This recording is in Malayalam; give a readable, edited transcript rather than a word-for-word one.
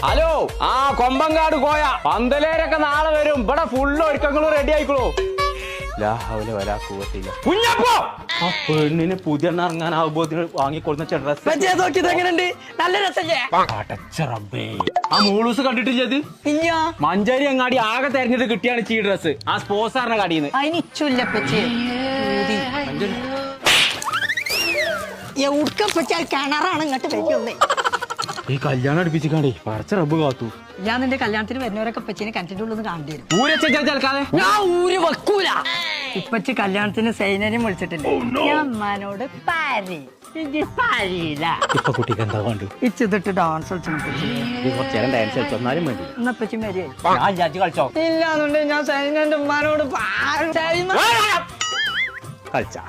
ഹലോ ആ കൊമ്പങ്കാട് കോയ പന്തലേരൊക്കെ നാളെ വരും. ഇവിടെ ഫുള്ള് ഒരുക്കങ്ങളും റെഡി ആയിക്കോളൂ. കുഞ്ഞപ്പോ ആ പെണ്ണിന് പുതിയ ഇറങ്ങാനാവുമ്പോ വാങ്ങിക്കൊടുന്ന ഡ്രസ് നല്ല രസല്ലേ? ആ മൂളൂസ് കണ്ടിട്ടില്ലത്? മഞ്ചേരി അങ്ങാടി ആകെ തെരഞ്ഞെടുത്ത് കിട്ടിയാണ് ഈ ഡ്രസ്. ആ സ്പോർട്സാറിന്റെ കടയിന്ന്. കിണറാണ് ഇങ്ങോട്ട് വരുന്നേ. ഈ കല്യാണം അടുപ്പിച്ചിക്കാണ്ടേ പറിച്ച റബ്ബ് കാത്തു. ഞാൻ നിന്റെ കല്യാണത്തിന് വരുന്നവരൊക്കെ പച്ചീനെ കണ്ടിട്ടുള്ളൂ കാണേണ്ടി വരും. ഊരച്ചാൽക്കാതെ ഞാൻ ഊര് വെക്കൂല. ഇപ്പച്ചി കല്യാണത്തിന് സൈനനെയും വിളിച്ചിട്ടില്ല. ഞാൻ അമ്മാനോട് ഇപ്പൊ കുട്ടിക്ക് എന്താ വേണ്ടു? ഇച്ചിട്ട് ഡാൻസ് കുറച്ചേരം ഡാൻസ് കളിച്ചൊന്നാലും മതി. എന്നപ്പച്ചി മരിയായി ഞാൻ വിചാരിച്ച് കളിച്ചോ ഇല്ലാന്നുണ്ടെങ്കിൽ ഞാൻ സൈനന്റെ ഉമ്മാനോട് കളിച്ചാ